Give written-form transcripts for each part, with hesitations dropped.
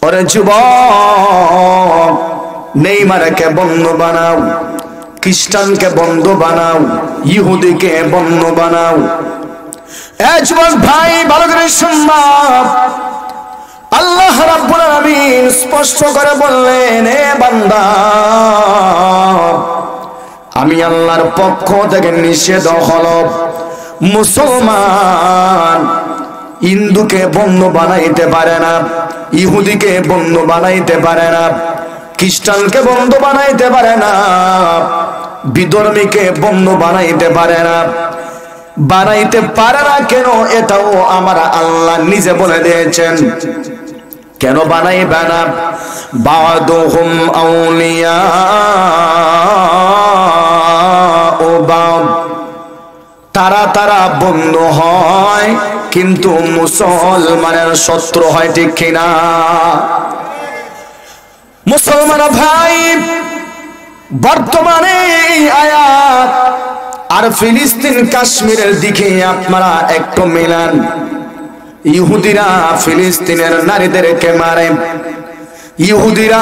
ওরে যুবক, নেইমারকে বন্ধু বানাও, খ্রিস্টানকে বন্ধু বানাও, ইহুদিকে বন্ধু বানাও। এ যুবক ভাই, ভালো করে শুনবা, আল্লাহ রাব্বুল আলামিন স্পষ্ট করে বললেন, এ বান্দা, আমি আল্লাহর পক্ষ থেকে নিষেধ হলো মুসলমান হিন্দুকে বন্ধু বানাইতে পারে না, ইহুদিকে বন্ধু বানাইতে পারে না, খ্রিস্টানকে বন্ধু বানাইতে পারে না, বিধর্মীকে বন্ধু বানাইতে পারে না। বানাইতে পারে না কেন? এটাও আমার আল্লাহ নিজে বলে দিয়েছেন। কেন বানাইবে না? বাদুহুম আউলিয়া ও বাদ, তারা বন্ধু হয় কিন্তু মুসলমানের শত্রু হয়, ঠিক কিনা? মুসলমান ভাই, বর্তমানে আয়াত আর ফিলিস্তিন কাশ্মীরের দিকে আপনারা একটু মিলান। ইহুদিরা ফিলিস্তিনের নারীদেরকে মারে, ইহুদিরা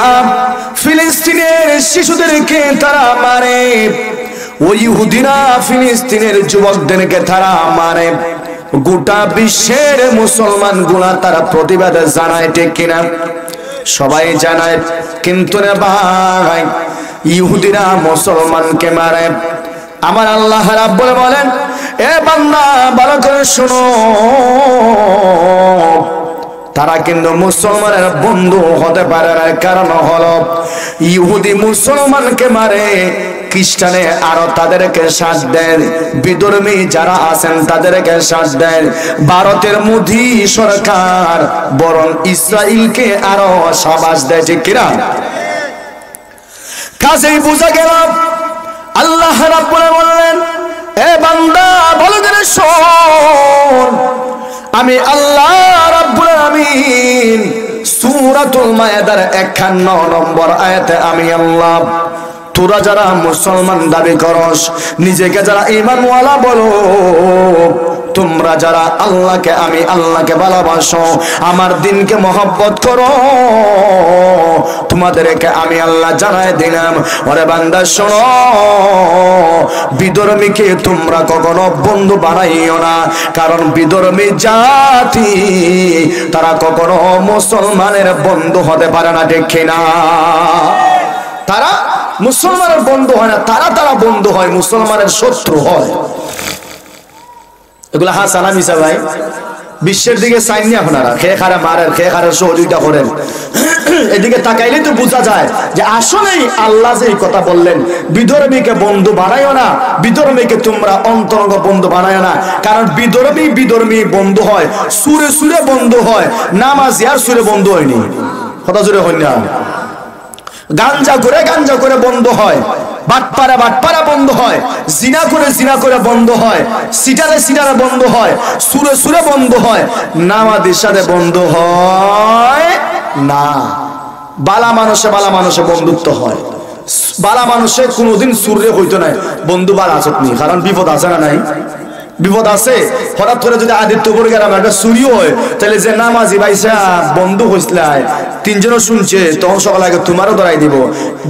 ফিলিস্তিনের শিশুদেরকে তারা মারে, ওই ইহুদিরা ফিলিস্তিনের যুবকদেরকে তারা মারে। গোটা বিশ্বের মুসলমান গুলা তারা প্রতিবাদ জানায়, ঠিক কিনা? সবাই জানায়, কিন্তু রে ভাই, ইহুদিরা মুসলমানকে মারে। আমার আল্লাহ রাব্বুল বলেন, এ বান্দা ভালো করে শোনো, তারা কিন্তু মুসলমানের বন্ধু হতে পারে না। কারণ হলো, ইহুদি মুসলমানকে মারে, খ্রিস্টানে আরো তাদেরকে সাথ দেন, বিধর্মী যারা আছেন তাদেরকে সাথ দেন। ভারতের মোদী সরকার বরং ইসরায়েলকে আরো সাবাস দেয়, ঠিক কিনা? কাজেই বোঝা গেল, আল্লাহ রাব্বুল বললেন, এ বান্দা ভালো করে শোন, আমি আল্লাহ রাব্বুল আলামিন সূরাতুল মায়েদার 51 নম্বর আয়াতে আমি আল্লাহ, তোরা যারা মুসলমান দাবি করস, নিজেকে যারা ঈমানওয়ালা বলো, তোমরা যারা আল্লাহকে, আমি আল্লাহকে ভালোবাসো, আমার দ্বীনকে মহব্বত করো, তোমাদেরকে আমি আল্লাহ জানাই দিলাম, ওরে বান্দা শোনো, বিধর্মীকে তোমরা কখনো বন্ধু বানাইও না। কারণ বিধর্মী জাতি তারা কখনো মুসলমানের বন্ধু হতে পারে না, ঠিক না? তারা মুসলমানের বন্ধু হয় না, তারা বন্ধু হয়, মুসলমানের শত্রু হয়। এগুলা হাসানা মিশা ভাই, বিশ্বের দিকে চাইনি আপনারা, খেয়ে খারে মারেন, খেয়ে খারে সহযোগিতা করেন, এদিকে তাকাইলে তো বোঝা যায় যে আসলেই আল্লাহ যে কথা বললেন, বিধর্মীকে বন্ধু বানাইও না, বিধর্মীকে তোমরা অন্তরঙ্গ বন্ধু বানাইও না। কারণ বিধর্মী বন্ধু হয়, সুরে সুরে বন্ধু হয়, নামাজি আর সুরে বন্ধু হয়নি, কথা জুড়ে হয় না। গাঞ্জা করে বন্ধু হয়, বাটপারা বন্ধ হয়, জিনা করে বন্ধ হয়, সিটারে বন্ধ হয়, সুরে বন্ধ হয়, নামাজের সাথে বন্ধ হয় না। বালা মানুষে বন্ধুত্ব হয়, বালা মানুষে কোনোদিন সুরে হইতো নাই বন্ধু বালা আসত নি। কারণ বিপদ আছে না নাই? বিপদ আছে। হঠাৎ করে যদি আদিত্যপুর গেলাম একটা চুরিও হয়, তাহলে যে নামাজি ভাইসা বন্ধু হইসলাই, তিনজনও শুনছে, তখন সকাল আগে তোমারও ধরাই দিব।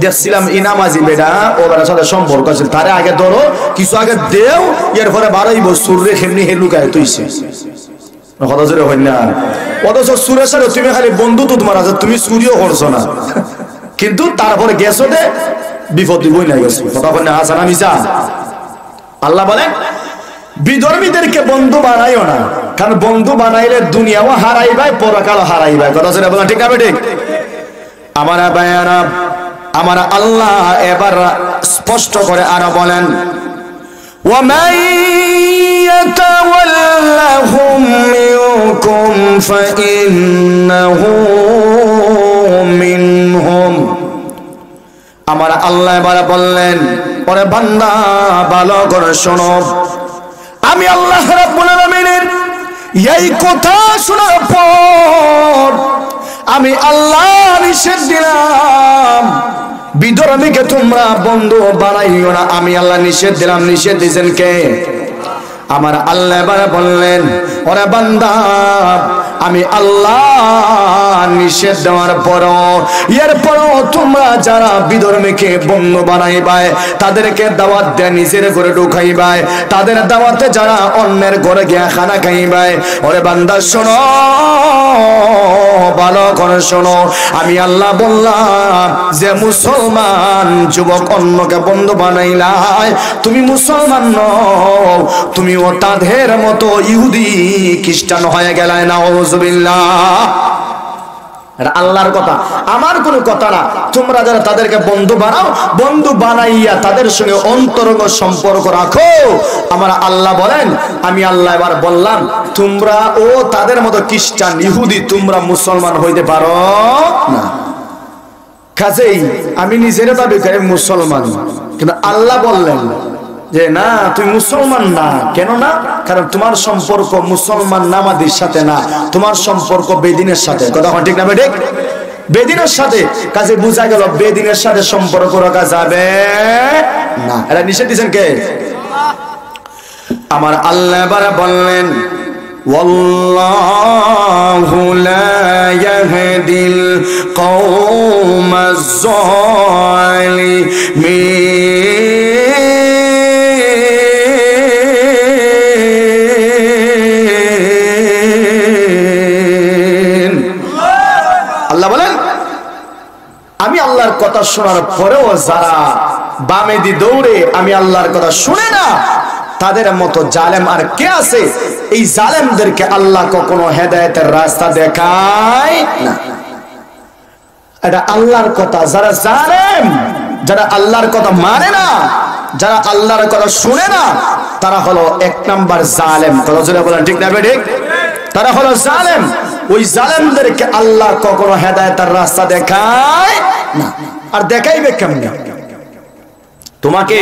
দেখছিলাম ই নামাজি বেটা ও বেটার সাথে সম্পর্ক আছে, তারে আগে ধরো, কিছু আগে দেও, এর পরে বাড়াইব, সুরে খেমনি হে লুকায় তুইছে। কথা জোরে হয় না? অথচ সুরের সাথে তুমি খালি বন্ধু তো তোমার আছে, তুমি চুরিও করছো না, কিন্তু তারপরে গেছো দে বিপদ দিবই না গেছো। কথা বলে হাসান মিশা। আল্লাহ বলেন, বিধর্মীদেরকে বন্ধু বানাইও না, কারণ বন্ধু বানাইলে দুনিয়াও হারাইবাই, পরকালও হারাইবাই। কথা শুনে বলেন, ঠিক আছে? ঠিক। আমার ভাইয়ারা, আমার আল্লাহ এবার স্পষ্ট করে আরো বলেন, وَمَن يَتَوَلَّهُم مِّنكُمْ فَإِنَّهُ مِنْهُمْ। আমার আল্লাহ এবার বললেন, ওরে বান্দা ভালো করে শোনো, আমি আল্লাহ রাব্বুল আলামিনের এই কথা শোনার পর আমি আল্লাহ নিষেধ দিলাম, বিধর্মীকে তোমরা বন্ধু বানাইও না। আমি আল্লাহ নিষেধ দিলাম। নিষেধ দিয়েছেন কে? আমার আল্লাহ এবার বললেন, ওরে বান্দা, আমি আল্লাহ নিষেধ দেওয়ার পরও এরপরও তোমরা যারা বিধর্মীকে বন্ধু বানাইবাই, তাদেরকে দাওয়াত দেয় নিজের ঘরে ঢুকাইবাই, তাদের দাওয়াতে যারা অন্যের ঘরে গিয়া খানা খাইবাই, ওরে বান্দা শোনো, ভালো করে শোনো, আমি আল্লাহ বললাম যে মুসলমান যুবক অন্যকে বন্ধু বানাইলাই, তুমি মুসলমান নও, তুমিও তাদের মতো ইহুদি খ্রিস্টান হয়ে গেলাই। নাউজুবিল্লাহ। এটা আল্লাহর কথা, আমার কোনো কথা না। তোমরা যারা তাদেরকে বন্ধু বানাও, বন্ধু বানাইয়া তাদের সঙ্গে অন্তরঙ্গ সম্পর্ক রাখো। আমার আল্লাহ বলেন, আমি আল্লাহ এবার বললাম, তোমরা ও তাদের মতো খ্রিস্টান ইহুদি তোমরা মুসলমান হইতে পারো না। কাজেই আমি নিজের দাবি করি মুসলমান, কিন্তু আল্লাহ বললেন যে না, তুমি মুসলমান না। কেন না? কারণ তোমার সম্পর্ক মুসলমান নামাজের সাথে না, তোমার সম্পর্ক বেদিনের সাথে। কথা ঠিক না বেঠিক? বেদিনের সাথে। কাজে বোঝা গেল বেদিনের সাথে সম্পর্ক রাখা যাবে না। এটা নিষেধ দিয়েছেন কে? আমার আল্লাহ এবারে বললেন, ওয়াল্লাহু লা ইয়াহদিল কওমাজ জালিমিন। আল্লাহ বলেন, আমি আল্লাহর কথা শোনার পরেও যারা বামেদি দৌড়ে আমি আল্লাহর কথা শুনে না, তাদের মতো জালেম আর কে আছে? এই জালেমদেরকে আল্লাহ কখনো হেদায়েতের রাস্তা দেখায় না। এটা আল্লাহর কথা। যারা জালেম, যারা আল্লাহর কথা মানে না, যারা আল্লাহর কথা শুনে না, তারা হলো এক নাম্বার জালেম। কথা জোরে বলেন ঠিক না বেঠিক? তারা হলো জালেম। ওই জালেমদেরকে আল্লাহ কখনো হেদায়েতের রাস্তা দেখায় না। আর দেখাইবে কেমনে? তোমাকে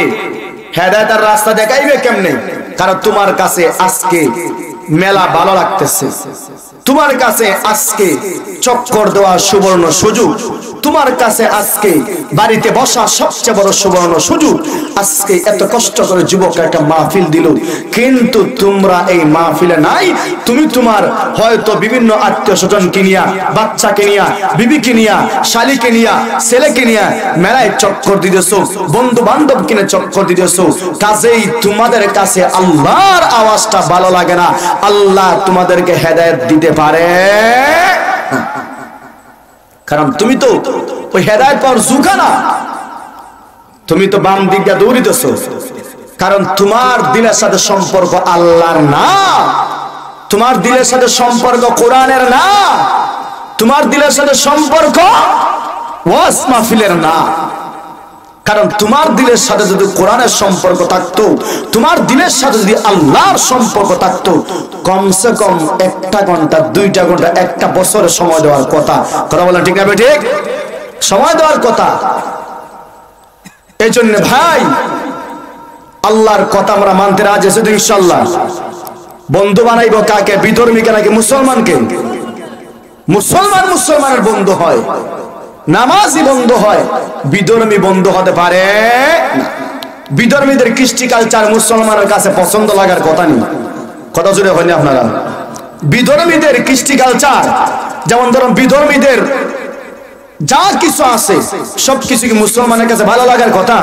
হেদায়েতের রাস্তা দেখাইবে কেমনে? কারণ তোমার কাছে আজকে মেলা ভালো লাগতেছে, তোমার কাছে আজকে চক্কর দেওয়া সুবর্ণ সুযোগ, তোমার কাছে আজকে বাড়িতে বসা সবচেয়ে বড় সুবর্ণ সুযোগ। আজকে এত কষ্ট করে যুবক একটা মাহফিল দিল, কিন্তু তোমরা এই মাহফিলে নাই। তুমি তোমার হয়তো বিভিন্ন আত্মীয় স্বজনকে নিয়া, বাচ্চাকে নিয়া, বিবিকে নিয়া, শালিকে নিয়া, ছেলেকে নিয়া মেলায় চক্কর দিতেছো, বন্ধু বান্ধব কিনে চক্কর দিতেছো। কাজেই তোমাদের কাছে আল্লাহর আওয়াজটা ভালো লাগে না। আল্লাহ তোমাদেরকে হেদায়েত দিতে পারে, কারণ তুমি তো ওই হেদায়েত পাওয়ার যোগ্য না। তুমি তো বাম দিকে দৌড়িতেছো, কারণ তোমার দিলের সাথে সম্পর্ক আল্লাহর না, তোমার দিলের সাথে সম্পর্ক কোরআনের না, তোমার দিলের সাথে সম্পর্ক ওয়াজ মাহফিলের না। কারণ তোমার দিলের সাথে যদি কোরআনের সম্পর্ক থাকতো, তোমার দিলের সাথে যদি আল্লাহর সম্পর্ক থাকতো, কমসে কম 1 ঘন্টা 2 ঘন্টা 1 বছরের সময় দেওয়ার কথা। কথা বলেন ঠিক না বেঠিক? সময় দেওয়ার কথা। এই জন্য ভাই, আল্লাহর কথা আমরা মানতে রাজি আছি তো ইনশাআল্লাহ। বন্ধু বানাইব কাকে? বিধর্মীকে নাকি মুসলমানকে? মুসলমান মুসলমানের বন্ধু হয়, নামাজি বন্ধু হয়, বিধর্মী বন্ধু হতে পারে না। বিধর্মীদের কৃষ্টি কালচার মুসলমানের কাছে পছন্দ লাগার কথা নেই। কথা জুড়ে হয়নি আপনারা? বিধর্মীদের কৃষ্টি কালচার, যেমন ধরুন বিধর্মীদের যা কিছু আছে সবকিছু কি মুসলমানের কাছে ভালো লাগার কথা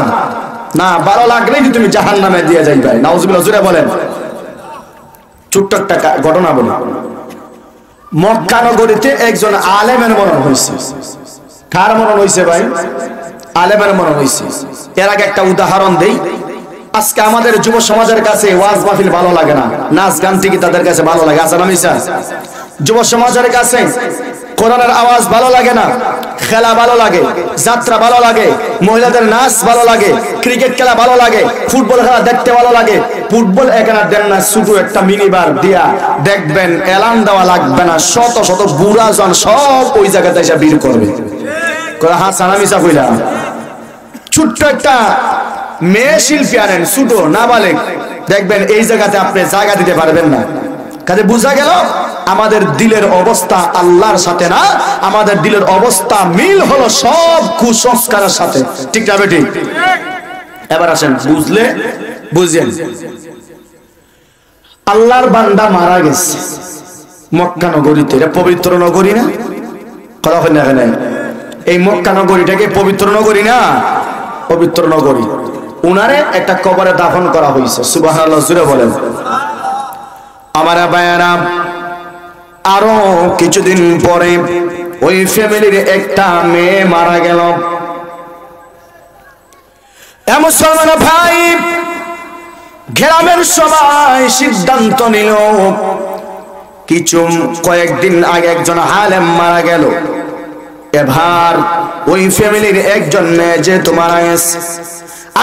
না? ভালো লাগলেই কি তুমি জাহান্নামে দিয়ে যাইবে। নাউজুবিল্লাহ। জুড়ে বলেন। ছোট্ট একটা ঘটনা বলি। মক্কা নগরীতে একজন আলেমের মরণ হয়েছে। কার মরণ হয়েছে ভাই? আলেমের মরণ হয়েছে। এর আগে একটা উদাহরণ দেই। আজকে আমাদের যুব সমাজের কাছে ওয়াজ মাহফিল ভালো লাগে না, নাচ গান ঠিকই তাদের কাছে ভালো লাগে। আছে না মিছা? যুব সমাজের কাছে কোরআনের আওয়াজ ভালো লাগে না, খেলা ভালো লাগে, যাত্রা ভালো লাগে, মহিলাদের নাচ ভালো লাগে, ক্রিকেট খেলা ভালো লাগে, ফুটবল খেলা দেখতে ভালো লাগে। ফুটবল এখানে দেন না, শুধু একটা মিনিবার দিয়া দেখবেন, এলান দেওয়া লাগবে না, শত শত বুড়া জন সব ওই জায়গাতে এসে ভিড় করবে। হ্যাঁ সানা মিশা কইলা। ছোট্ট একটা মেয়ে শিল্পী আনেন, ছোট নাবালেগ, দেখবেন এই জায়গাতে আপনি জায়গা দিতে পারবেন না। কাজে বোঝা গেল আমাদের দিলের অবস্থা আল্লাহর সাথে না, আমাদের দিলের অবস্থা মিল হলো সব কুসংস্কারের সাথে। ঠিক না বেটি? এবার আসেন, বুঝলে বুঝেন। আল্লাহর বান্দা মারা গেছে মক্কা নগরীতে, এটা পবিত্র নগরী না? কথা হয় না এখানে? এই মক্কা নগরীটাকে পবিত্র নগরী না? পবিত্র নগরী। উনারে একটা কবরে দাফন করা হয়েছে। সুবহানাল্লাহ জুড়ে বলেন। আমার ভাইয়েরা, আরো কিছুদিন পরে ওই ফ্যামিলির একটা মেয়ে মারা গেল। মুসলমান ভাই, গ্রামের সবাই সিদ্ধান্ত নিল কয়েকদিন আগে একজন আলেম মারা গেল, এবার ওই ফ্যামিলির একজন মেয়ে যেহেতু মারা গেছে,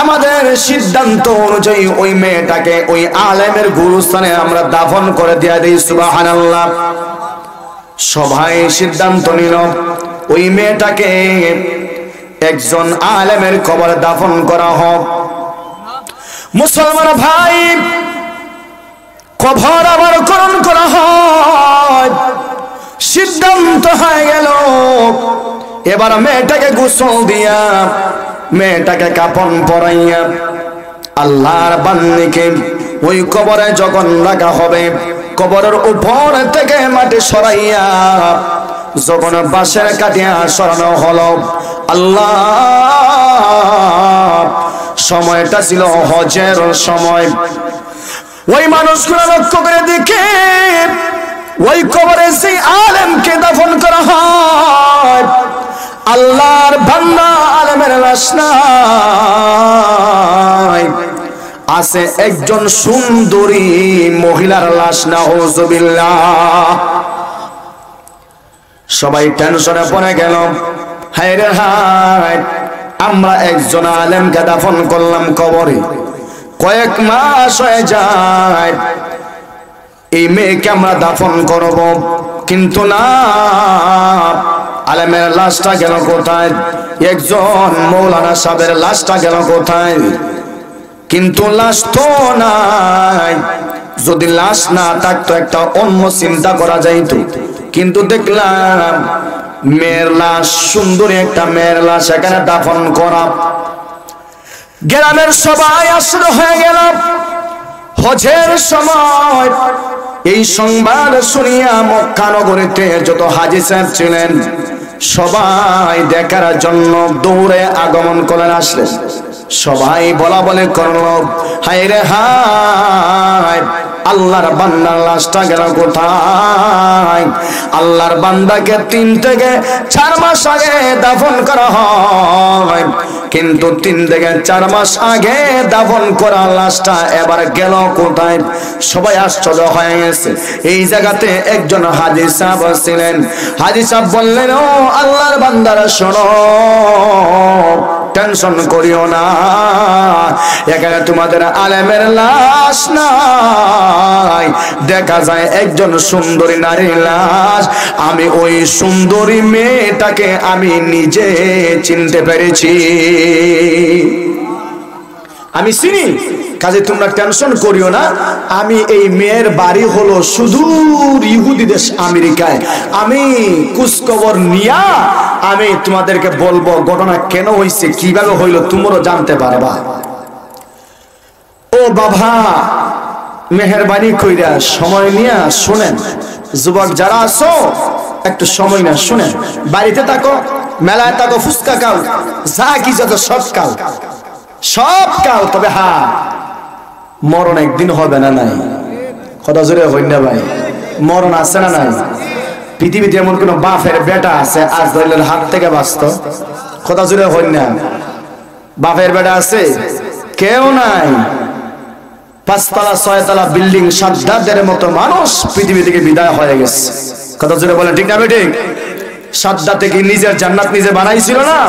আমাদের সিদ্ধান্ত অনুযায়ী ওই মেয়েটাকে ওই আলেমের গুরুস্থানে আমরা দাফন করে দিয়ে দিই। সুবহানাল্লাহ। সবাই সিদ্ধান্ত নিল ওই মেয়েটাকে একজন আলেমের কবরে দাফন করা হোক। মুসলমান ভাই, কবর আবার খনন করা হয়। সিদ্ধান্ত হয়ে গেল এবার মেয়েটাকে গোসল দিয়া, মেয়েটাকে কাফন পরাইয়া আল্লাহর বান্দিকে ওই কবরে যখন রাখা হবে, কবরের উপর থেকে মাটি সরাইয়া যখন বাঁশের কাটিয়া সরানো হলো, আল্লাহ, সময়টা ছিল হজের সময়। ওই মানুষগুলো লক্ষ্য করে দেখে ওই কবরে সেই আলেমকে দাফন করা হয়, আল্লাহর বান্দা আলেমের লাশ নাই, আছে একজন সুন্দরী মহিলার লাশ। নাউযুবিল্লাহ। সবাই টেনশনে পড়ে গেল, হায় রে হায়, আমরা একজন আলেমকে দাফন করলাম কবরে, কয়েক মাস হয়ে যায়, এই মেয়েকে আমরা দাফন করব, কিন্তু না, আলেমের লাশটা গেল কোথায়? একজন মৌলানা সাহেবের লাশটা গেল কোথায়? কিন্তু লাশ তো নাই। যদি লাশ না থাকতো একটা অন্য চিন্তা করা যাইতো, কিন্তু দেখলাম মেয়ের লাশ, সুন্দরী একটা মেয়ের লাশ এখানে দাফন করা। গ্রামের সবাই আশ্রয় হয়ে গেল। হজের সময় এই সংবাদ শুনিয়া মক্কা নগরীতে যত হাজী সাহেব ছিলেন সবাই দেখার জন্য দৌড়ে আগমন করে আসলেন। সবাই বলা বলে করল, হায় রে হায়, আল্লাহর বান্দার লাশটা গেল কোথায়? আল্লাহর বান্দাকে 3 থেকে 4 মাস আগে দাফন করা হয়, কিন্তু 3 থেকে 4 মাস আগে দাফন করা লাশটা এবার গেল কোথায়? সবাই আশ্চর্য হয়ে গেছে। এই জায়গাতে একজন হাজী সাহেব ছিলেন। হাজী সাহেব বললেন, ও আল্লাহর বান্দারা শোনো, টেনশন করিও না, এখানে তোমাদের আলেমের লাশ নাই, দেখা যায় একজন সুন্দরী নারীর লাশ। আমি ওই সুন্দরী মেয়েটাকে আমি নিজে চিনতে পেরেছি, আমি চিনি, কাজে তোমরা টেনশন করিও না। আমি এই মেয়ের বাড়ি হলো সুদূর ইহুদি দেশ আমেরিকায়। আমি খোঁজখবর নিয়া আমি তোমাদেরকে বলবো ঘটনা কেন হয়েছে, কিভাবে হইলো, তোমরা জানতে পারবা। ও বাবা, মেহেরবানি কইরা সময় নিয়া শুনেন, যুবক যারা আছো একটু সময় না শুনেন। বাড়িতে থাকো, মেলায় থাকো, ফুচকা খাও, যা কি যত সব খাও, সব খাও, তবে হ্যাঁ, মরণ একদিন হবে না নাই? কথা জোরে হই না ভাই? মরণ আছে না নাই? পৃথিবীতে এমন কোন বাপের বেটা আছে আজ ধরলেন হাত থেকে বাঁচত? কথা জোরে হই না? বাপের বেটা আছে? কেউ নাই। 5 তলা 6 তলা বিল্ডিং, সাদ্দাতের মতো মানুষ পৃথিবী থেকে বিদায় হয়ে গেছে। কথা জোরে বলেন, ঠিক না বেঠিক? সাদ্দাত থেকে নিজের জান্নাত নিজে বানাইছিল না?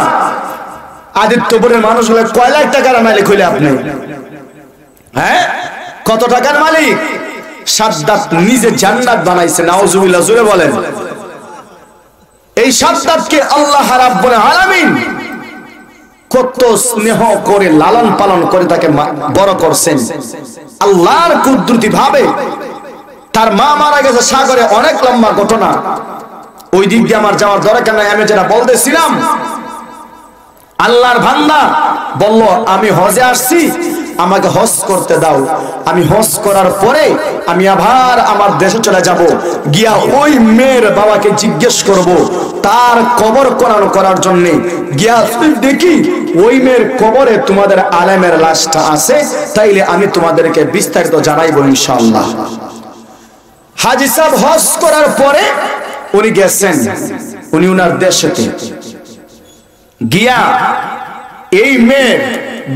আদিত্যপুরের মানুষ হলে কয় লাখ টাকার মালিক হইলে আপনি? হ্যাঁ, কত টাকার মালিক? সাদ্দাত নিজে জান্নাত বানাইছে। নাউজুবিল্লাহ, জোরে বলেন। এই সাদ্দাতকে আল্লাহ রাব্বুল আলামিন কত স্নেহ করে লালন পালন করে তাকে বড় করছেন আল্লাহর কুদরতি ভাবে। তার মা মারা গেছে সাগরে, অনেক লম্বা ঘটনা, ওই দিক দিয়ে আমার যাওয়ার দরকার নাই। আমি যেটা বলতেছিলাম, আল্লাহর বান্দা বলল, আমি হজে আসছি, আমাকে হজ করতে দাও, আমি হজ করার পরে আমি আবার আমার দেশে চলে যাব, গিয়া ওই মেয়ের বাবাকে জিজ্ঞেস করব তার কবর করার জন্য। গিয়া দেখি ওই মেয়ের কবরে তোমাদের আলেমের লাশটা আছে, তাইলে আমি তোমাদেরকে বিস্তারিত জানাইবো ইনশাআল্লাহ। হাজী সাহেব হজ করার পরে উনি গেছেন, উনি উনার দেশেতে গিয়া এই মেয়ের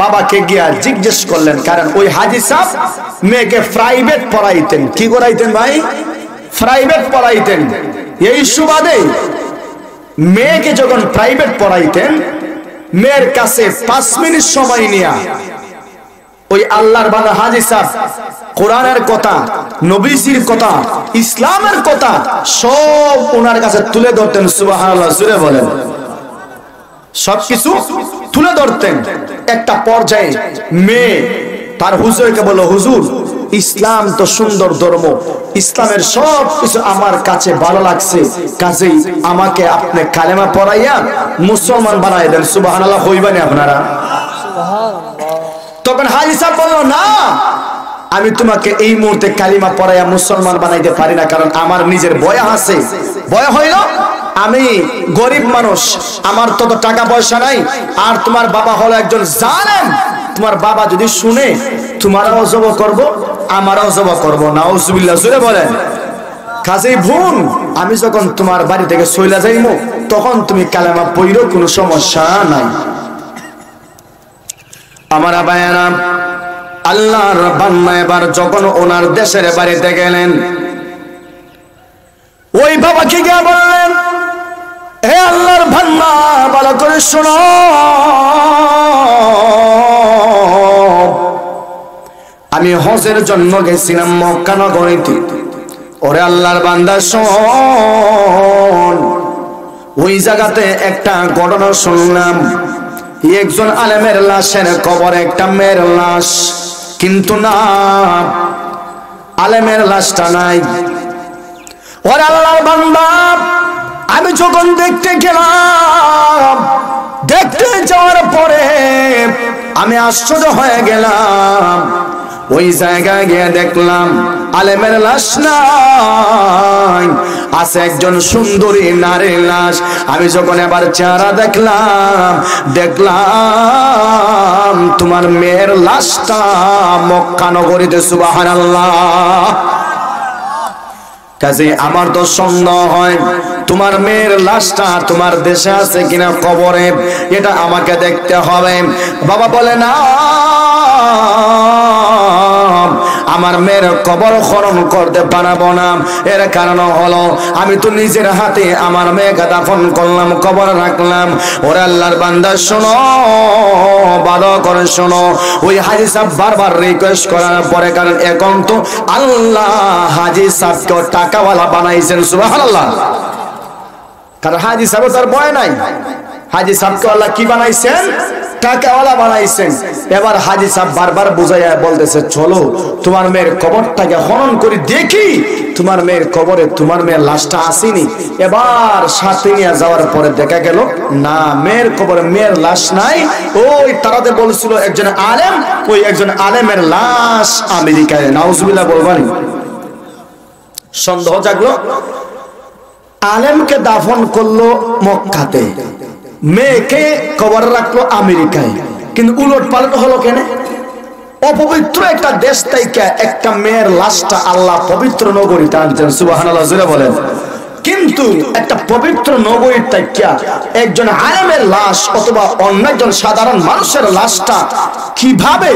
বাবাকে গিয়া জিজ্ঞেস করলেন, কারণ ওই হাজী সাহেব মেয়েকে প্রাইভেট পড়াইতেন। কি করাইতেন ভাই? প্রাইভেট পড়াইতেন। এই সুবাদে মেয়েকে যখন প্রাইভেট পড়াইতেন, মেয়ের কাছে 5 মিনিট সময় নিয়া ওই আল্লাহর বান্দা হাজী সাহেব কোরআনের কথা, নবীজির কথা, ইসলামের কথা সব ওনার কাছে তুলে ধরতেন। সুবহানাল্লাহ, জোরে বলেন। সবকিছু তুলে ধরতেন। একটা পর্যায়ে মেয়ে তার হুজুরকে বলল, হুজুর ইসলাম তো সুন্দর ধর্ম, ইসলামের সব কিছু আমার কাছে ভালো লাগছে, কাজেই আমাকে আপনি কালেমা পড়াইয়া মুসলমান বানাই দেন। সুবহানাল্লাহ হইবানি আপনারা? তখন হাজী সাহেব বলল, না, আমি তোমাকে এই মুহূর্তে কালিমা পড়াইয়া মুসলমান বানাইতে পারি না, কারণ আমার নিজের বয়া আছে। বয়া হইল আমি গরিব মানুষ, আমার তত টাকা পয়সা নাই, আর তোমার বাবা হলো একজন জালেম। তোমার বাবা যদি শুনে তোমারও জব করব, আমারও জব করব। নাউজুবিল্লাহ, জোরে বলেন। কাজেই বোন, আমি যখন তোমার বাড়ি থেকে চইলা যাইমু তখন তুমি কালেমা পড়িও, কোনো সমস্যা নাই। আমার ভাইয়েরা, আল্লাহর বান্দা এবার যখন ওনার দেশের বাড়িতে গেলেন, ওই বাবাকে গিয়ে বললেন, হে আল্লাহর বান্দা, ভালো করে শোনো, আমি হজের জন্য গেছিলাম মক্কা নগরীতে। ওরে আল্লাহর বান্দা শোন, ওই জায়গাতে একটা ঘটনা শুনলাম, একজন আলেমের লাশের কবরে একটা মেয়ের লাশ, কিন্তু না, আলেমের লাশটা নাই। ওরে আল্লাহর বান্দা, আমি যখন দেখতে গেলাম, দেখতে যাওয়ার পরে আমি আশ্চর্য হয়ে গেলাম। ওই জায়গায় গিয়ে দেখলাম আলেমের লাশ নাই, আছে একজন সুন্দরী নারীর লাশ। আমি যখন এবার চেহারা দেখলাম তোমার মেয়ের লাশটা মক্কা নগরীতে। সুবহানাল্লাহ। কাজে আমার তো সন্দেহ হয় তোমার মেয়ের লাশটা তোমার দেশে আছে কিনা কবরে, এটা আমাকে দেখতে হবে। বাবা বলে, না, আমার মেয়ের কবর খনন করতে পারবো না। এর কারণ হলো আমি তো নিজের হাতে আমার মেয়েকে দাফন করলাম, কবর রাখলাম। ওরে আল্লাহর বান্দা শোনো, ভালো করে শোনো। ওই হাজী সাহেব বারবার রিকোয়েস্ট করার পরে, কারণ এখন তো আল্লাহ হাজী সাহেবকে টাকাওয়ালা বানাইছেন। সুবহানাল্লাহ। কারণ হাজী সাহেব তার ভয় নাই, হাজী সাহেবকে আল্লাহ কি বানাইছেন? টাকাওয়ালা বানাইছেন। এবার হাজী সাহেব বারবার বুঝাইয়া বলতেছে, চলো তোমার মেয়ের কবরটাকে খনন করে দেখি তোমার মেয়ের কবরে তোমার মেয়ের লাশটা আসেনি। এবার সাথে নিয়ে যাওয়ার পরে দেখা গেল না, মেয়ের কবরে মেয়ের লাশ নাই। ওই তারাতে বলছিল একজন আলেম, ওই একজন আলেমের লাশ আমেরিকায়। নাউজুবিল্লাহ বলবানি। সন্দেহ জাগলো, আলেমকে দাফন করলো মক্কাতে, মেয়েকে কবর রাখলো আমেরিকায়, কিন্তু উলট পালট হলো কেন? অপবিত্র একটা দেশ থেকে একটা মেয়ের লাশটা আল্লাহ পবিত্র নগরীতে আনছেন। সুবহানাল্লাহ, জোরে বলেন। কিন্তু একটা পবিত্র নগরীর থেকে একজন আলেমের লাশ অথবা অন্য একজন সাধারণ মানুষের লাশটা কিভাবে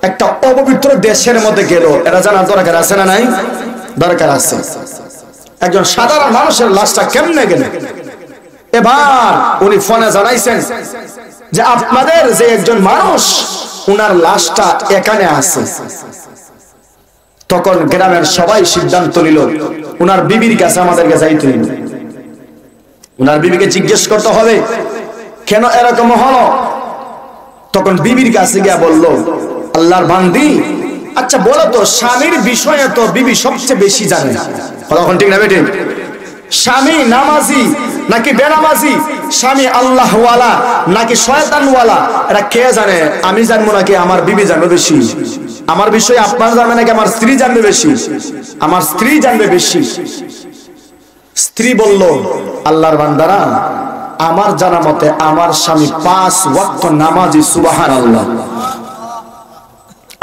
একটা অপবিত্র দেশের মধ্যে গেল, এটা জানার দরকার আছে না নাই? দরকার আছে। একজন সাধারণ মানুষের লাশটা কেমনে গেল? এবার উনি ফোনে জানাইছেন যে আপনাদের যে একজন মানুষ, উনার লাশটা এখানে আছে। তখন গ্রামের সবাই সিদ্ধান্ত নিল উনার বিবির কাছে আমাদেরকে যাইতে হইল। উনার বিবিকে জিজ্ঞেস করতে হবে কেন এরকম হলো। তখন বিবির কাছে গিয়া বলল, আল্লাহর বান্দি, আচ্ছা বলো তো, স্বামীর বিষয়ে তো বিবি সবচেয়ে বেশি জানে। তখন ঠিক না বেটে? স্বামী নামাজি নাকি বেনামাজি স্বামী আল্লাহওয়ালা নাকি শয়তানওয়ালা এটা কে জানে? আমি জানবো নাকি আমার বিবি জানবে বেশি? আমার বিষয়ে আপনার জানবে নাকি আমার স্ত্রী জানবে বেশি? আমার স্ত্রী জানবে বেশি। স্ত্রী বলল, আল্লাহর বান্দারা, আমার জানা মতে আমার স্বামী 5 ওয়াক্ত নামাজি, সুবহানাল্লাহ।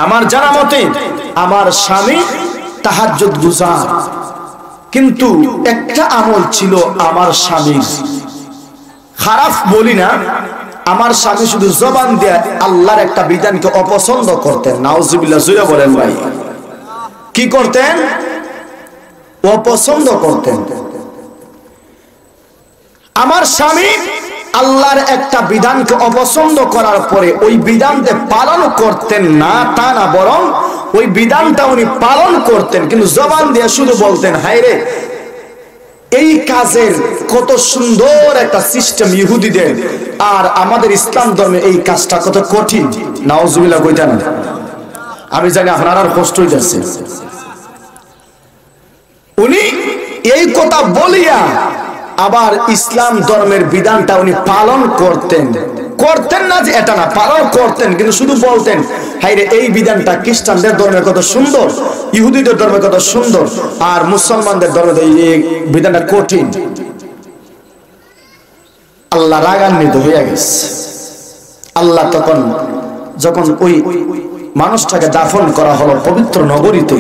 আমার জানা মতে আমার স্বামী তাহাজ্জুদ গুজার, কিন্তু একটা আমল ছিল আমার স্বামীর, খারাপ বলি না, আমার স্বামী শুধু জবান দিয়ে আল্লাহর একটা বিধানকে অপছন্দ করতেন। নাউজুবিল্লাহ, জুড়ে বলেন ভাই, কি করতেন? অপছন্দ করতেন। আমার স্বামী আল্লাহর একটা বিধানকে অপছন্দ করার পরে ওই বিধানকে পালন করতেন না, তা না, বরং ওই বিধানটা উনি পালন করতেন, কিন্তু জবান দিয়ে শুধু বলতেন, হায় রে, এই কাজের কত সুন্দর একটা সিস্টেম ইহুদিদের, আর আমাদের ইসলাম ধর্মে এই কাজটা কত কঠিন। নাউজুবিল্লাহ কইতেন। আমি জানি আপনার আর কষ্ট হইতেছে। উনি এই কথা বলিয়া আবার ইসলাম ধর্মের বিধানটা উনি পালন করতেন। করতেন না যে এটা না, পালন করতেন, কিন্তু শুধু বলতেন, হাইরে এই বিধানটা খ্রিস্টানদের ধর্মে কত সুন্দর, ইহুদিদের ধর্মে কত সুন্দর, আর মুসলমানদের ধর্মে এই বিধানটা কঠিন। আল্লাহ রাগান্বিত হয়ে গেছে। আল্লাহ তখন যখন ওই মানুষটাকে দাফন করা হলো পবিত্র নগরীতে,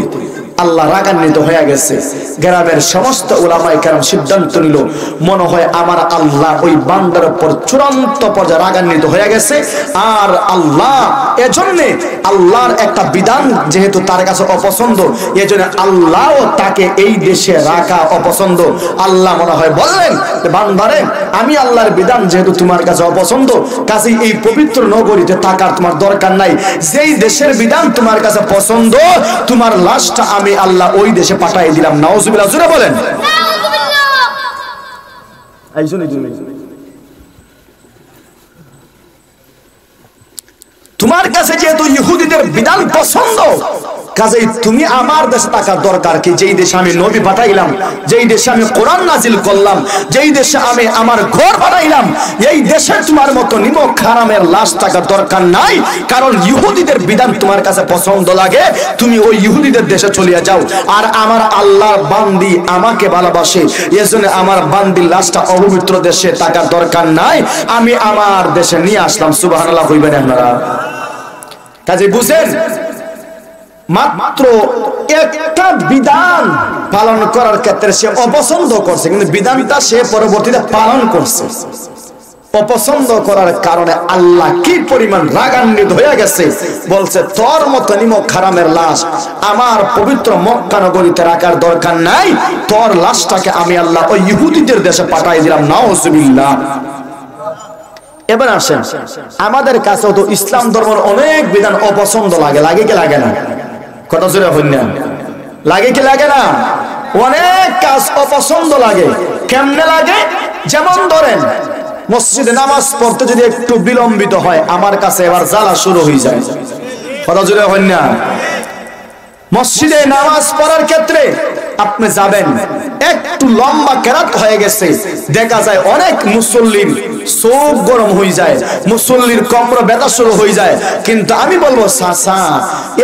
আল্লাহ রাগান্বিত হয়ে গেছে। গ্রামের সমস্ত উলামায়ে কেরাম সিদ্ধান্ত নিল, মনে হয় আমার আল্লাহ ওই বান্দার উপর চূড়ান্ত পর্যায়ে রাগান্বিত হয়ে গেছে। আর আল্লাহ এজন্য আল্লাহর একটা বিধান যেহেতু তার কাছে অপছন্দ, এজন্য আল্লাহও তাকে এই দেশে রাখা অপছন্দ। আল্লাহ মনে হয় বললেন, বান্দারে, আমি আল্লাহর বিধান যেহেতু তোমার কাছে অপছন্দ, কাজেই এই পবিত্র নগরীতে থাকার তোমার দরকার নাই। যেই দেশের বিধান তোমার কাছে পছন্দ, তোমার লাশটা আমি আল্লাহ ওই দেশে পাঠিয়ে দিলাম। নাউজুবিল্লাহ, জোরে বলেন নাউজুবিল্লাহ। তোমার কাছে যেহেতু ইহুদিদের বিধান পছন্দ, কাজেই তুমি আমার দেশে থাকার দরকার কি? যেই দেশে আমি নবী পাঠাইলাম, যেই দেশে আমি কোরআন নাজিল করলাম, যেই দেশে আমি আমার ঘর বানাইলাম, এই দেশে তোমার মতো নিমক হারামের লাশ থাকার দরকার নাই। কারণ ইহুদিদের বিধান তোমার কাছে পছন্দ লাগে, তুমি ওই ইহুদিদের দেশে চলিয়া যাও। আর আমার আল্লাহর বান্দি আমাকে ভালোবাসে, এজন্য আমার বান্দির লাশটা অপবিত্র দেশে থাকার দরকার নাই, আমি আমার দেশে নিয়ে আসলাম। সুবহানাল্লাহ কইবেন আপনারা? কাজে বুঝেন, মাত্র একটা বিধান পালন করার ক্ষেত্রে সে অপছন্দ করছে, কিন্তু বিধানটা সে পরবর্তীতে পালন করছে। অপছন্দ করার কারণে আল্লাহ কি পরিমাণ রাগান্বিত হয়ে গেছে, বলছে, তোর মতো নিমক হারামের লাশ আমার পবিত্র মক্কা নগরীতে রাখার দরকার নাই, তোর লাশটাকে আমি আল্লাহ ওই ইহুদিদের দেশে পাঠিয়ে দিলাম। নাউজুবিল্লাহ। এবার আসেন, আমাদের কাছেও তো ইসলাম ধর্মের অনেক বিধান অপছন্দ লাগে, লাগে কি লাগে না? কথা জোরে হইন না, লাগে কি লাগে না? অনেক কাজ অপছন্দ লাগে। কেমনে লাগে? যেমন ধরেন, মসজিদে নামাজ পড়তে যদি একটু বিলম্বিত হয়, আমার কাছে এবার জ্বালা শুরু হয়ে যায়। কথা জোরে হইন না। মসজিদে নামাজ পড়ার ক্ষেত্রে আপনি যাবেন, একটু লম্বা কেরাত হয়ে গেছে, দেখা যায় অনেক মুসল্লির চোখ গরম হয়ে যায়, মুসল্লির কোমরে ব্যথা শুরু হয়ে যায়। কিন্তু আমি বলবো, চাচা,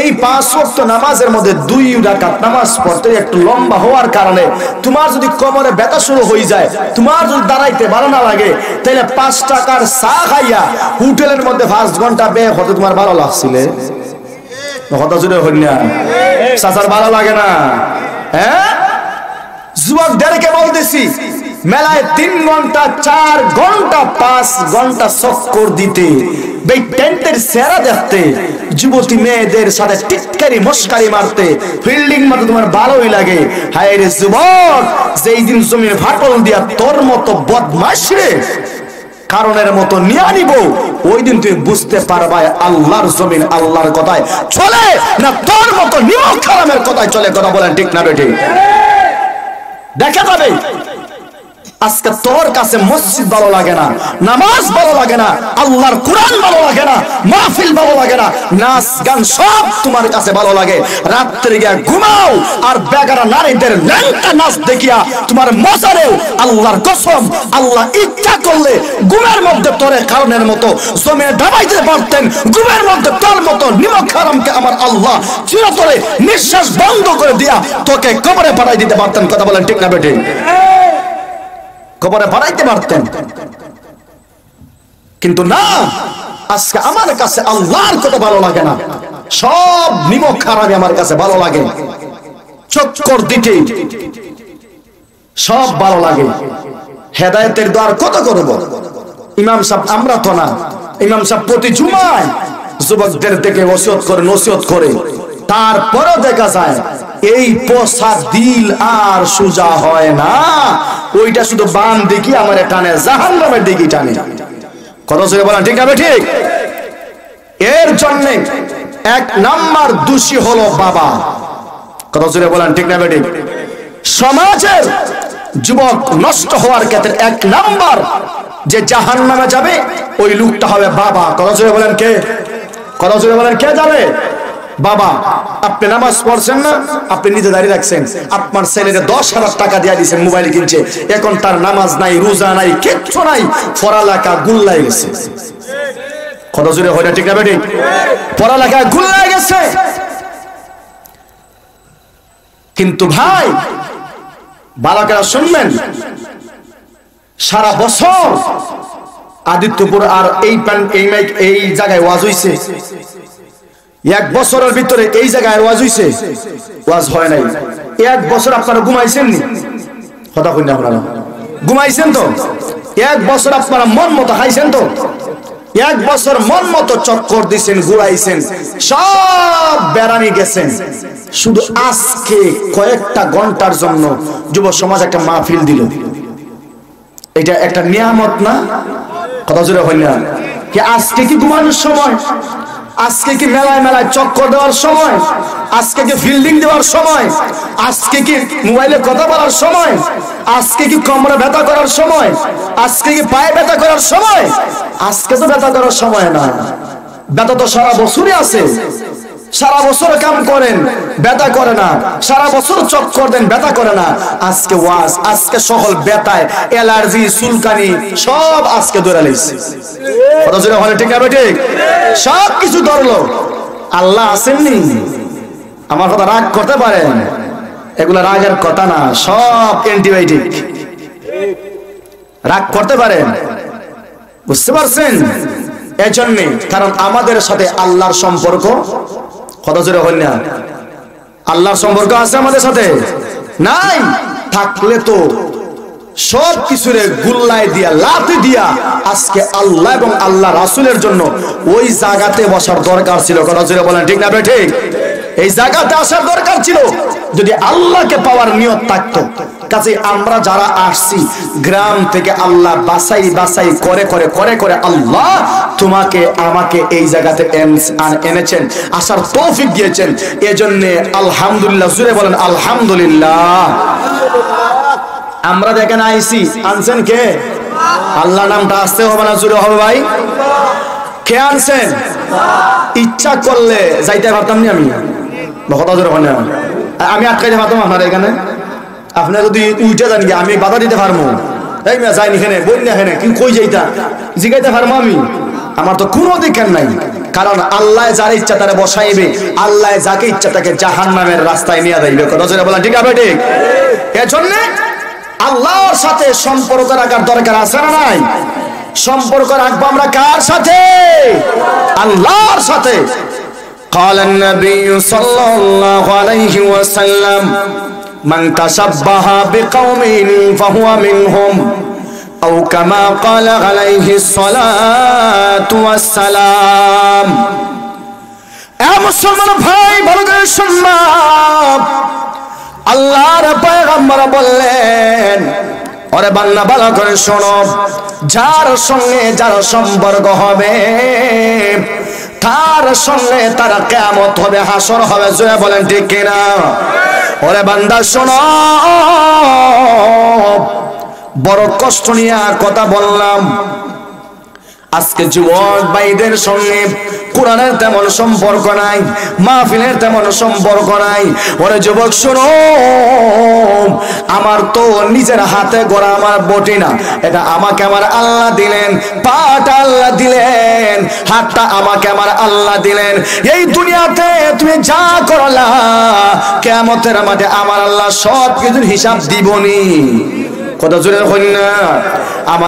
এই 5 ওয়াক্ত নামাজের মধ্যে 2 রাকাত নামাজ পড়তে একটু লম্বা হওয়ার কারণে তোমার যদি কোমরে ব্যথা শুরু হয়ে যায়, তোমার যদি দাঁড়াইতে ভালো না লাগে, তাহলে 5 টাকার চা খাইয়া হোটেলের মধ্যে 5 ঘন্টা ব্যয় হতে তোমার ভালো লাগছিলে? কথা জুড়ে হইন না, চাচার ভালো লাগে না? হ্যাঁ, যুবকদেরকে বলতেছি, মেলায় 3 ঘন্টা 4 ঘন্টা 5 ঘন্টা চক্কর দিতে, টেন্টের চেহারা দেখতে, যুবতী মেয়েদের সাথে টিটকারি মস্কারি মারতে, ফিল্ডিং মারতে তোমার ভালোই লাগে। হায় রে যুবক, যেই দিন জমির ফাটল দিয়া তোর মতো বদমাশ রে কারণের মতো নিয়ে আনিব, ওই দিন তুই বুঝতে পারবা আল্লাহর জমিন আল্লাহর কথায় চলে না তোর মতো নিমক হারামের কথায় চলে। কথা বলেন ঠিক না বেঠিক? দেখা যাবে আজকে তোর কাছে মসজিদ ভালো লাগে না, নামাজ ভালো লাগে না, আল্লাহর কোরআন ভালো লাগে না, মাহফিল ভালো লাগে না, নাচ গান সব তোমার কাছে ভালো লাগে। রাত্রে গিয়া ঘুমাও আর বেগারা নারীদের ল্যাংটা নাচ দেখিয়া তোমার মজারেও আল্লাহর কসম আল্লাহ ইচ্ছা করলে ঘুমের মধ্যে তোরে কারণের মতো জমিনে দাবাই দিতে পারতেন। ঘুমের মধ্যে তোর মতো নিমক হারামকে আমার আল্লাহ চিরতরে নিঃশ্বাস বন্ধ করে দিয়া তোকে কবরে পাঠাই দিতে পারতেন। কথা বলেন ঠিক না বেটি? কবরে পাঠাইতে পারতেন, কিন্তু না, আজকে আমার কাছে আল্লাহর কথা ভালো লাগে না, সব নিমক হারামি আমার কাছে ভালো লাগে, চক্কর দিতে সব ভালো লাগে। হেদায়েতের দ্বার কত করব? ইমাম সাহেব আমরা তো না, ইমাম সাহেব প্রতি জুমায় যুবকদের থেকে নসিহত করে, তারপরও দেখা যায় এই পোষা দিল আর সোজা হয় না, ওইটা শুধু বাম দিকে আমার টানে, জাহান্নামের দিকে টানে। কত জোরে বলেন ঠিক না ঠিক? এর জন্য এক নাম্বার দোষী হলো বাবা। কত জোরে বলেন ঠিক না ঠিক? সমাজের যুবক নষ্ট হওয়ার ক্ষেত্রে এক নাম্বার যে জাহান্নামে যাবে ওই লোকটা হবে বাবা। কত জোরে বলেন কে? কত জোরে বলেন কে যাবে? বাবা। আপনি নামাজ পড়ছেন না, আপনি নিজে দাঁড়িয়ে রাখছেন, আপনার ছেলেকে 10,000 টাকা দিয়ে দিয়েছেন, মোবাইল কিনছে, এখন তার নামাজ নাই, রোজা নাই, কিচ্ছু নাই, পড়ালেখা গুল্লাই গেছে। কত জোরে হয় না ঠিক না বেটি? পড়ালেখা গুল্লাই গেছে। কিন্তু ভাই বালকেরা শুনবেন, সারা বছর আদিত্যপুর আর এই জায়গায় ওয়াজ হইছে, এক বছরের ভিতরে এই জায়গায় ওয়াজ হইছে, ওয়াজ হয় নাই। এক বছর আপনারা ঘুমাইছেন নি? কথা কই না আপনারা? ঘুমাইছেন তো? এক বছর আপনারা মন মতো খাইছেন তো? এক বছর মন মতো চক্কর দিছেন, ঘুরাইছেন, সব বেড়ানি গেছেন। শুধু আজকে কয়েকটা ঘন্টার জন্য যুব সমাজ একটা মাহফিল দিল, এটা একটা নিয়ামত না? কথা জোরে হয় না? কি আজকে কি ঘুমানোর সময়? আজকে কি মেলায় মেলায় চক্কর দেওয়ার সময়? আজকে কি ফিল্ডিং দেওয়ার সময়? আজকে কি মোবাইলে কথা বলার সময়? আজকে কি কোমরে ব্যথা করার সময়? আজকে কি পায়ে ব্যথা করার সময়? আজকে তো ব্যথা করার সময় না, ব্যথা তো সারা বছরই আছে। সারা বছর কাম করেন, ব্যথা করে না, সারা বছর চক্কর দেন, ব্যথা করে না। আজকে ওয়াজ, আজকে সকল ব্যথায় অ্যালার্জি, চুলকানি সব আজকে ধরে লাইছে। কথা জোরে হলে ঠিক আছে ঠিক? সব কিছু ধরলো। আল্লাহ আসেননি? আমার কথা রাগ করতে পারেন, এগুলা রাগের কথা না, সব অ্যান্টিবায়োটিক। রাগ করতে পারেন, বুঝতে পারছেন? এজন্য কারণ আমাদের সাথে আল্লাহর সম্পর্ক, কথা জোরে হল না, আল্লাহর সম্পর্ক আছে আমাদের সাথে? নাই। থাকলে তো সব কিছুরে গুল্লায় দিয়া, লাথি দিয়া আজকে আল্লাহ এবং আল্লাহ রাসূলের জন্য ওই জায়গাতে বসার দরকার ছিল। কথা জোরে বলেন ঠিক না ঠিক? এই জায়গাতে আসার দরকার ছিল যদি আল্লাহকে পাওয়ার নিয়ত থাকতো। কাজে আমরা যারা আসছি গ্রাম থেকে, আল্লাহ বাছাই বাছাই করে করে করে করে আল্লাহ তোমাকে আমাকে এই জায়গাতে এনেছেন, আসার তৌফিক দিয়েছেন। এজন্য আলহামদুলিল্লাহ, জোরে বলেন আলহামদুলিল্লাহ। আমরা দেখেন আইসি, আনছেন কে? আল্লাহ নামটা আসতে হবে না, জোরে হবে ভাই? কে আনছেন? ইচ্ছা করলে যাইতে পারতাম না আমি, কথা জোরে হয় না, আমি আটকাইতে পারতাম আপনার এখানে? আপনার যদি উইটা জানি আমি বাধা দিতে পারবো? এই মেয়ে যাইনি এখানে, বই না এখানে, কিন্তু কই যাইতা জিগাইতে পারবো আমি? আমার তো কোনো অধিকার নাই। কারণ আল্লাহ যার ইচ্ছা তারা বসাইবে, আল্লাহ যাকে ইচ্ছা তাকে জাহান্নামের রাস্তায় নিয়ে যাইবে। কথা জোরে বলেন ঠিক আছে ঠিক? এর জন্য আল্লাহর সাথে সম্পর্ক রাখার দরকার আছে না নাই? সম্পর্ক রাখবো আমরা কার সাথে? আল্লাহর সাথে। قال النبي صلى الله عليه وسلم من تشبه بقوم فهو منهم أو كما قال عليه الصلاة والسلام। এ মুসলমান ভাই, ভালো করে শুনবা, আল্লাহর পয়গম্বর বললেন, ওরে বান্দা ভালো করে শোনো, যার সঙ্গে যার সম্পর্ক হবে তার সঙ্গে তার কিয়ামত হবে, হাসর হবে। জোরে বলেন ঠিক কিনা? ওরে বান্দা শোনো, বড় কষ্ট নিয়ে কথা বললাম। আজকে যুবক ভাইদের সঙ্গে কোরআনের তেমন সম্পর্ক নাই, মাহফিলের তেমন সম্পর্ক নাই। ওরে যুবক শোনো, আমার তো নিজের হাতে গড়া আমার বটি না, এটা আমাকে আমার আল্লাহ দিলেন। পাটা আল্লাহ দিলেন, হাতটা আমাকে আমার আল্লাহ দিলেন। এই দুনিয়াতে তুমি যা করলা, কিয়ামতের মাঠে আমার আল্লাহ সব কিছুর হিসাব দিবনি। কথা জোরে হই না আমার